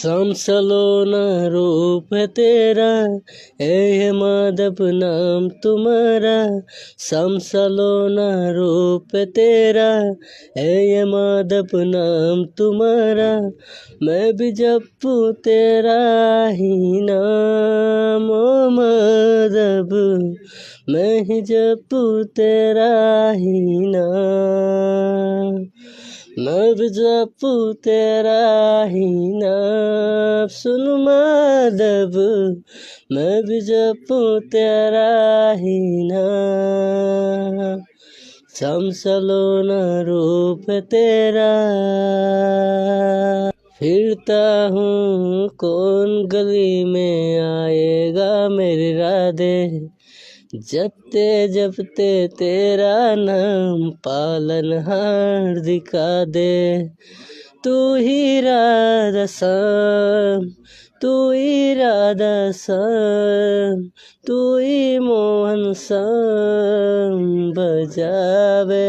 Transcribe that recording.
समसलो न रूप है तेरा, हे माधव नाम तुम्हारा। समसलो न रूप है तेरा, हे माधव नाम तुम्हारा। मैं भी जपू तेरा ही नाम ओ माधव, मैं ही जपू तेरा ही नाम। मैं भी जपू तेरा ही नाम। सुन माधव, मैं भी जपू तेरा ही नाम। समसलो न रूप तेरा, फिरता हूँ कौन गली में आएगा मेरे राधे। जपते जपते तेरा नाम पालनहार दिखा दे। तू ही राधा श्याम, तू ही राधा श्याम, तू ही मोहन श्याम बजावे।